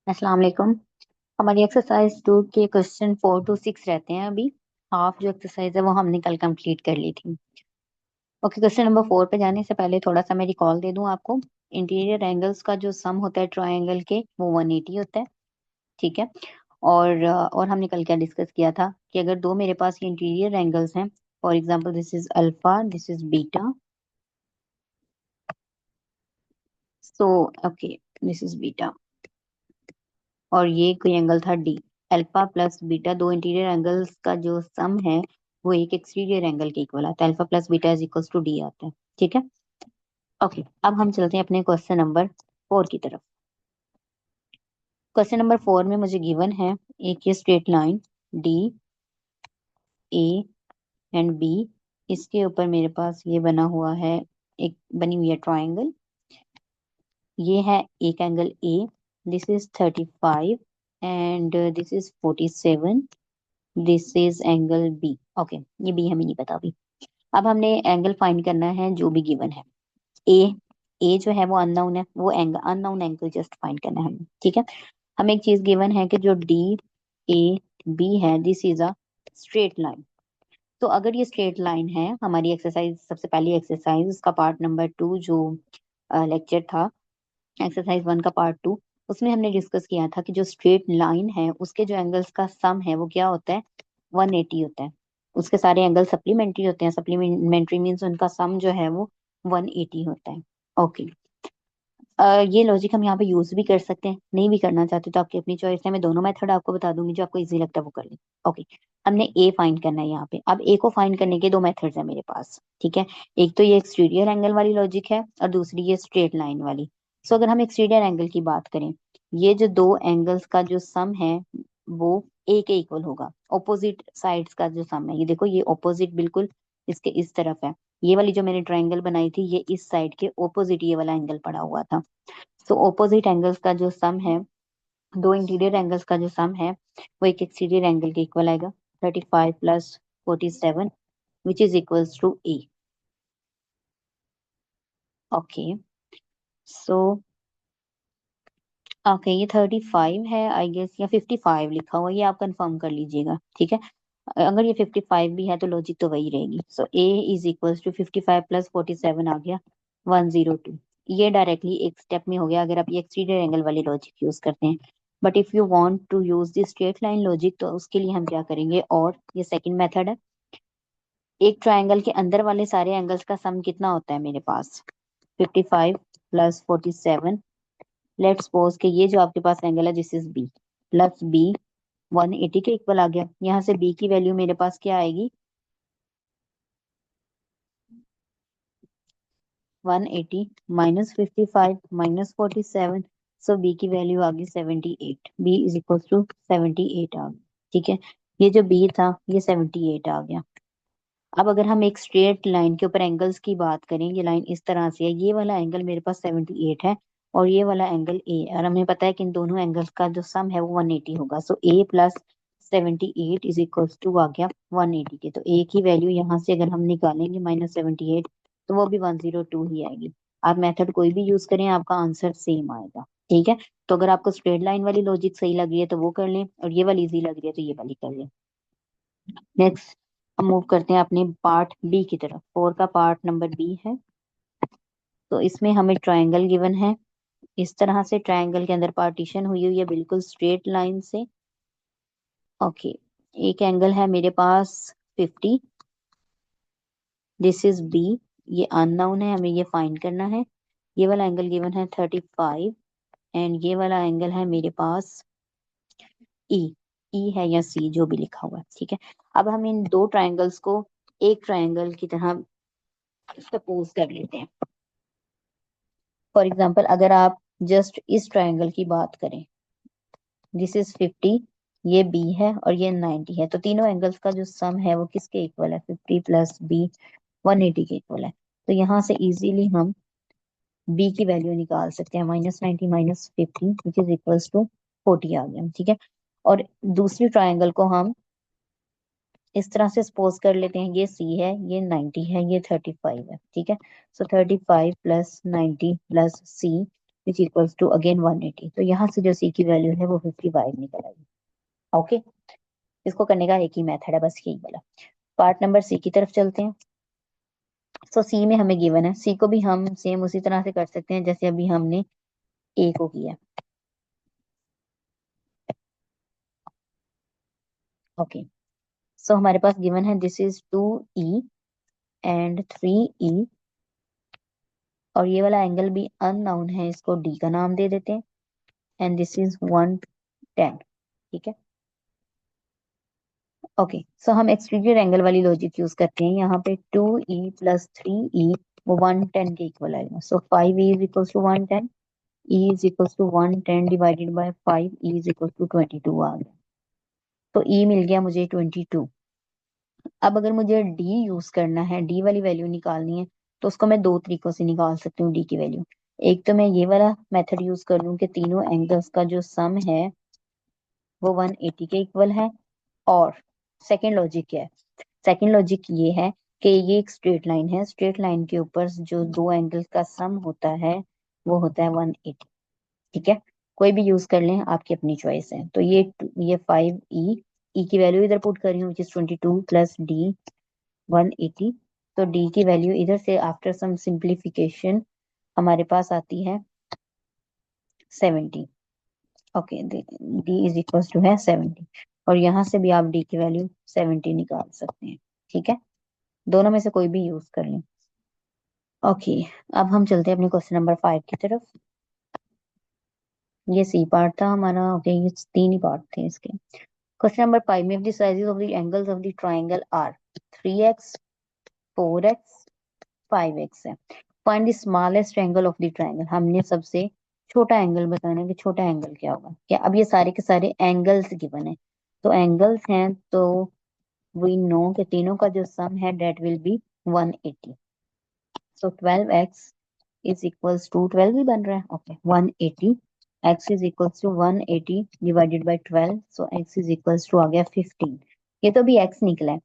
अस्सलाम वालेकुम। हमारी एक्सरसाइज 2 के क्वेश्चन 4 to 6 रहते हैं अभी। हाफ जो एक्सरसाइज है वो हमने कल कंप्लीट कर ली थी। ओके, क्वेश्चन नंबर 4 पे जाने से पहले थोड़ा सा मैं रिकॉल दे दूं आपको। इंटीरियर एंगल्स का जो सम होता है ट्रायंगल के वो 180 होता है। ठीक है। और हमने कल क्या डिस्कस किया था कि अगर दो मेरे पास ये इंटीरियर एंगल्स हैं, for example this is alpha, this is beta. So okay, this is beta और ये कोई एंगल था डी। अल्फा प्लस बीटा, दो इंटीरियर एंगल्स का जो सम है वो एक एक्सटीरियर एंगल के इक्वल आता है। Alpha plus beta is equals to D आता है। ठीक है। ओके, अब हम चलते हैं अपने क्वेश्चन नंबर 4 की तरफ। क्वेश्चन नंबर 4 में मुझे गिवन है एक ये straight line D A and B. इसके ऊपर मेरे पास ये बना हुआ है, एक बनी हुई है ट्राइंगल। ये है एक angle A, this is 35 and this is 47। This is angle B. Okay, ये बी हमें नहीं पता अभी। अब हमने एंगल फाइंड करना है जो भी गिवन है। ए ए जो है वो अननोन है, वो angle unknown angle just find करना है हमें। ठीक है। हमें एक चीज गिवन है कि जो डी ए बी है, this is a straight line. तो अगर ये स्ट्रेट लाइन है, हमारी एक्सरसाइज सबसे पहली एक्सरसाइज उसका पार्ट नंबर 2 जो लेक्चर था, एक्सरसाइज 1 का पार्ट 2, उसमें हमने डिस्कस किया था कि जो स्ट्रेट लाइन है उसके जो एंगल्स का सम है वो क्या होता है, 180 होता है। उसके सारे एंगल सप्लीमेंट्री होते हैं। सप्लीमेंट्री मीन्स उनका सम जो है वो 180 होता है। ओके। ये लॉजिक हम यहाँ पे यूज भी कर सकते हैं, नहीं भी करना चाहते तो आपकी अपनी चॉइस है। मैं दोनों मेथड आपको बता दूंगी, जो आपको इजी लगता है वो कर लें। ओके, हमने ए फाइंड करना है यहाँ पे। अब ए को फाइंड करने के दो मेथड्स है मेरे पास। ठीक है। एक तो ये एक्सटीरियर एंगल वाली लॉजिक है और दूसरी ये स्ट्रेट लाइन वाली। सो अगर हम एक्सटीरियर एंगल की बात करें, ये जो दो एंगल्स का जो सम है वो ए के इक्वल होगा। ऑपोजिट साइड्स का जो सम है, ये देखो ये ऑपोजिट बिल्कुल इसके इस तरफ है। ये वाली जो मैंने ट्रायंगल बनाई थी ये इस साइड के ऑपोजिट ये वाला एंगल पड़ा हुआ था। सो ऑपोजिट एंगल्स का जो सम है, दो इंटीरियर एंगल्स का जो सम है वो एक एक्सटीरियर एंगल के इक्वल आएगा। 35 plus 47 which is equals to A. Okay. So okay, ये 35 है आई गेस, या 55 लिखा हुआ है, ये आप कंफर्म कर लीजिएगा। ठीक है। अगर ये 55 भी है तो लॉजिक तो वही रहेगी। सो ए इज इक्वल्स टू 55 प्लस 47 आ गया 102। ये डायरेक्टली एक स्टेप में हो गया अगर आप ये एक्सटीरियर एंगल वाली लॉजिक यूज करते हैं। But if you want to use the straight line logic तो उसके लिए हम क्या करेंगे, और ये सेकंड मेथड है। एक ट्रायंगल के अंदर वाले सारे एंगल्स का सम कितना होता है मेरे पास, 55 प्लस 47। लेट्स सपोज कि ये जो आपके पास एंगल है this is B, plus B 180 के इक्वल आ गया। यहाँ से बी की वैल्यू मेरे पास क्या आएगी, 180 माइनस 55 माइनस 47। सो बी की वैल्यू आ गई 78। बी इज इक्वल टू 78 आ गया। ठीक है। ये जो बी था ये 78 आ गया। अब अगर हम एक स्ट्रेट लाइन के ऊपर एंगल्स की बात करें, ये लाइन इस तरह से है, ये वाला एंगल मेरे पास 78 है और ये वाला एंगल ए, और हमें पता है कि इन दोनों एंगल्स का जो सम है वो 180 होगा। सो ए प्लस 78 इज इक्वल्स टू आ गया 180 के। तो ए की वैल्यू यहाँ से अगर हम निकालेंगे -78, तो वो भी 102 ही आएगी। आप मेथड कोई भी यूज करें आपका आंसर सेम आएगा। ठीक है। तो अगर आपको स्ट्रेट लाइन वाली लॉजिक सही लग रही है तो वो कर लें, और ये वाली इजी लग रही है तो ये वाली कर लें। नेक्स्ट हम मूव करते हैं अपने पार्ट बी की तरफ। 4 का पार्ट नंबर बी है। तो इसमें हमें ट्रायंगल गिवन है। इस तरह से ट्रायंगल के अंदर पार्टीशन हुई हुई है बिल्कुल स्ट्रेट लाइन से। ओके। एक एंगल है मेरे पास 50, दिस इज बी। ये अननोन है, हमें ये फाइंड करना है। ये वाला एंगल गिवन है 35 एंड ये वाला एंगल है मेरे पास ई। ई है या सी जो भी लिखा हुआ है। ठीक है। अब हम इन दो ट्रायंगल्स को एक ट्रायंगल की तरह सपोज कर लेते हैं। फॉर एग्जाम्पल अगर आप जस्ट इस ट्रायंगल की बात करें, दिस इज 50, ये बी है और ये 90 है, तो तीनों एंगल्स का जो सम है वो किसके इक्वल है, 50 प्लस बी 180 के इक्वल है। तो यहाँ से इजीली हम बी की वैल्यू निकाल सकते हैं, -90 minus 50 which is equals to 40 आ गया। ठीक है। और दूसरी ट्रायंगल को हम इस तरह से सपोज कर लेते हैं, ये सी है, ये 90 है, ये 35 है। ठीक है। So 35 plus 90 plus C which equals to again 180। तो यहाँ से जो सी की वैल्यू है वो 55 निकल आएगी। ओके, इसको करने का एक ही मेथड है, बस यही वाला। पार्ट नंबर सी की तरफ चलते हैं। सो सी में हमें गिवन है, सी को भी हम सेम उसी तरह से कर सकते हैं जैसे अभी हमने ए को किया। ओके, सो हमारे पास गिवन है this is 2E and 3E, और ये वाला एंगल भी अननोन है, इसको डी का नाम दे देते हैं, एंड दिस इज 110। ठीक है, ओके, सो हम एक्सटीरियर एंगल वाली लॉजिक यूज करते हैं। यहाँ पे 2E प्लस 3E वो 110 के इक्वल आएगा। So 5E is equal to 110, E is equal to 110 divided by 5, E is equal to 22 आ गया। तो E मिल गया मुझे 22। अब अगर मुझे डी यूज करना है, डी वाली वैल्यू निकालनी है, तो उसको मैं दो तरीकों से निकाल सकती हूँ डी की वैल्यू। एक तो मैं ये वाला मेथड यूज कर लूँ कि तीनों एंगल्स का जो सम है वो 180 के इक्वल है। और सेकेंड लॉजिक क्या है, सेकेंड लॉजिक ये है कि ये एक स्ट्रेट लाइन है, स्ट्रेट लाइन के ऊपर जो दो एंगल्स का सम होता है वो होता है 180। ठीक है, कोई भी यूज कर लें, आपकी अपनी चॉइस है। तो ये 5E, ई की वैल्यू इधर पुट कर रही हूँ, 22 प्लस डी 180। तो डी की वैल्यू इधर से आफ्टर सम सिंप्लीफिकेशन हमारे पास आती है 70। Okay, D is equal to है 70, और यहाँ से भी आप डी की वैल्यू 70 निकाल सकते हैं। ठीक है, दोनों में से कोई भी यूज कर लें। ओके, अब हम चलते हैं अपने क्वेश्चन नंबर 5 की तरफ। ये सी पार्ट था हमारा। ओके, ये तीन ही पार्ट थे इसके। क्वेश्चन नंबर 5 में the sizes of the angles of the triangle are 3x 4x 5x है। Find the smallest angle of the triangle. हमने सबसे छोटा एंगल बताना है कि छोटा एंगल क्या होगा। क्या अब ये सारे के सारे एंगल्स गिवन है, तो एंगल्स हैं तो वी नो कि तीनों का जो सम है that will be 180। So 12x is equals to 12 भी बन रहा है। Okay, 180 x is equals to 180 divided by 12, so x is equals to आ गया 15। ये तो भी x निकला है,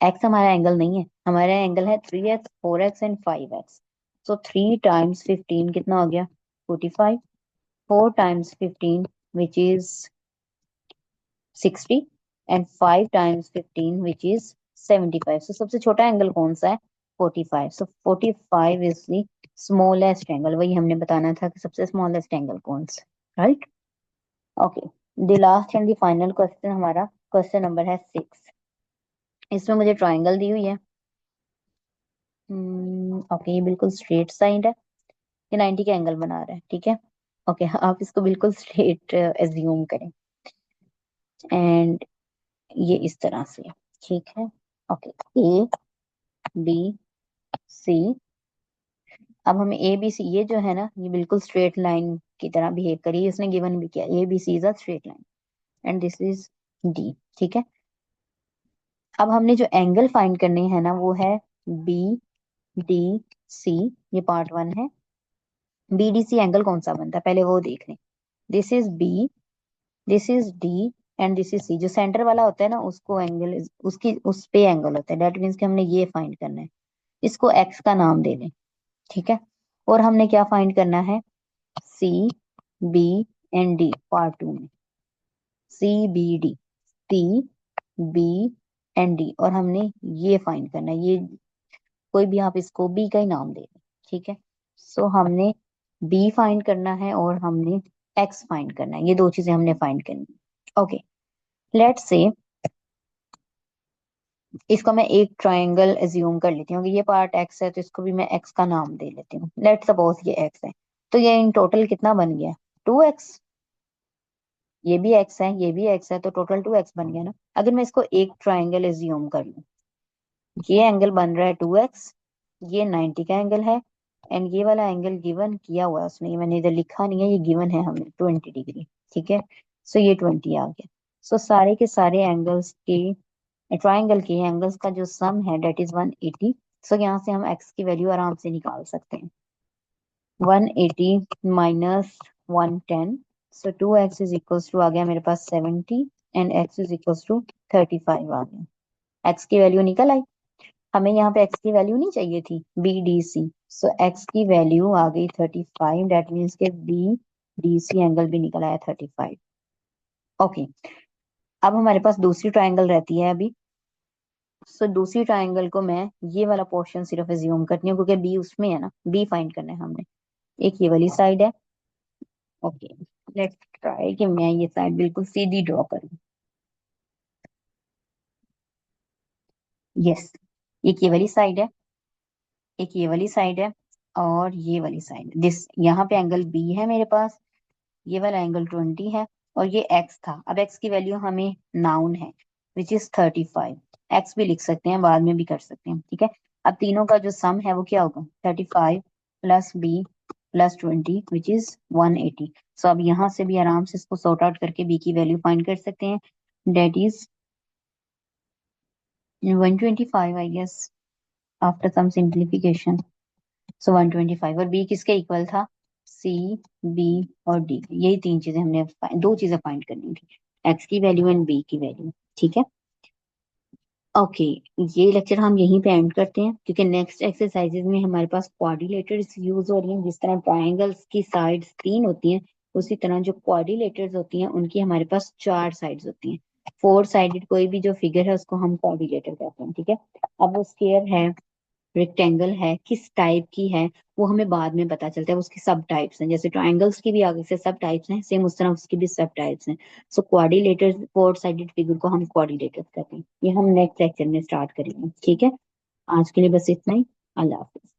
एक्स हमारा एंगल नहीं है, हमारा एंगल है 3x 4x and 5x। So 3 times 15 कितना हो गया 45, 4 times 15 which is 60, and 5 times 15 which is 75। सो सबसे छोटा एंगल कौन सा है 45। सो 45 इज द स्मॉलेस्ट एंगल। वही हमने बताना था कि सबसे स्मॉलेस्ट एंगल कौन सा, right. Okay, the last and the final question हमारा क्वेश्चन नंबर है 6। इसमें मुझे ट्राइंगल दी हुई है। ओके, ये बिल्कुल स्ट्रेट साइड है, ये 90 का एंगल बना रहा है। ठीक है, ओके, आप इसको बिल्कुल स्ट्रेट एज्यूम करें, एंड ये इस तरह से। ठीक है, ओके, ए बी सी। अब हमें ए बी सी, ये जो है ना ये बिल्कुल स्ट्रेट लाइन की तरह बिहेव करी, इसने गिवन भी किया A B C is a straight line and this is D. ठीक है, अब हमने जो एंगल फाइंड करने हैं ना वो है बी डी सी। ये पार्ट 1 है। बी डी सी एंगल कौन सा बनता है पहले वो देख लें। This is B, this is D and this is C. जो सेंटर वाला होता है ना उसको एंगल उसकी उस पे एंगल होता है, डेट मीन्स कि हमने ये फाइंड करना है, इसको एक्स का नाम दे दें। ठीक है, और हमने क्या फाइंड करना है C B and D part 2 में, C B D, C B and D, और हमने ये फाइंड करना है, ये कोई भी आप इसको बी का ही नाम दे दें। ठीक है, सो हमने बी फाइंड करना है और हमने एक्स फाइंड करना है, ये दो चीजें हमने फाइंड करनी है। ओके, लेट्स से इसको मैं एक ट्रायंगल एज्यूम कर लेती हूँ कि ये पार्ट एक्स है, तो इसको भी मैं एक्स का नाम दे लेती हूँ। लेट सपोज ये एक्स है, तो ये इन टोटल कितना बन गया 2x। ये भी एक्स है, ये भी एक्स है, तो टोटल 2x बन गया ना। अगर मैं इसको एक ट्रायंगल एज्यूम कर लूँ, ये एंगल बन रहा है 2x, ये 90 का एंगल है, एंड ये वाला एंगल गिवन किया हुआ है उसने, ये मैंने इधर लिखा नहीं है, ये गिवन है हमें 20 डिग्री। ठीक है, सो ये 20 आ गया। सो सारे के सारे एंगल्स के, ट्राइंगल के एंगल्स का जो सम है डेट इज 180। सो यहाँ से हम x की वैल्यू आराम से निकाल सकते हैं, 180 minus 110। So 2x is equals to आ गया मेरे पास 70, and x is equals to 35 आ गया। x की वैल्यू निकल आई। हमें यहाँ पे एक्स की वैल्यू नहीं चाहिए थी, बी डी सी। सो एक्स की वैल्यू आ गई 35, डेट मीन्स के बी डी सी एंगल भी निकल आया 35। ओके, अब हमारे पास दूसरी ट्रायंगल रहती है अभी। सो दूसरी ट्रायंगल को मैं ये वाला पोर्शन सिर्फ एज्यूम करती हूँ क्योंकि बी उसमें है ना, बी फाइंड करना है हमने। एक ये वाली साइड है। ओके, लेट्स ट्राई कि मैं ये साइड बिल्कुल सीधी ड्रॉ करूँ। यस, एक ये वाली साइड है, एक ये वाली साइड है, और ये वाली साइड दिस, यहाँ पे एंगल बी है मेरे पास, ये वाला एंगल 20 है, और ये एक्स था। अब एक्स की वैल्यू हमें नाउन है विच इज 35। एक्स भी लिख सकते हैं, बाद में भी कर सकते हैं, ठीक है। अब तीनों का जो सम है वो क्या होगा, 35 plus B plus 20 which is 180। So अब यहाँ से भी आराम से इसको सॉर्ट आउट करके बी की वैल्यू फाइंड कर सकते हैं। That is 125 I guess, after some simplification. So 125, और बी किसके इक्वल था, सी, बी और डी। यही तीन चीजें हमने दो चीजें फाइंड करनी थी, एक्स की वैल्यू एंड बी की वैल्यू, ठीक है। ओके, ये लेक्चर हम यहीं पे एंड करते हैं क्योंकि नेक्स्ट एक्सरसाइजेज में हमारे पास क्वाड्रिलेटर्स यूज हो रही हैं। जिस तरह ट्राइंगल्स की साइड्स 3 होती हैं, उसी तरह जो क्वाड्रिलेटर्स होती हैं उनकी हमारे पास 4 साइड्स होती हैं। 4 साइडेड कोई भी जो फिगर है उसको हम क्वाड्रिलेटर कहते हैं, ठीक है। अब वो स्क्वायर है, रेक्टेंगल है, किस टाइप की है वो हमें बाद में पता चलता है। उसके सब टाइप्स हैं, जैसे ट्राइंगल्स की भी आगे से सब टाइप्स हैं, सेम उस तरह उसकी भी सब टाइप्स हैं। सो क्वाड्रिलेटर्स, फोर साइडेड फिगर को हम क्वाड्रिलेटर्स कहते हैं। ये हम नेक्स्ट लेक्चर में स्टार्ट करेंगे, ठीक है। आज के लिए बस इतना ही। अल्लाह हाफिज।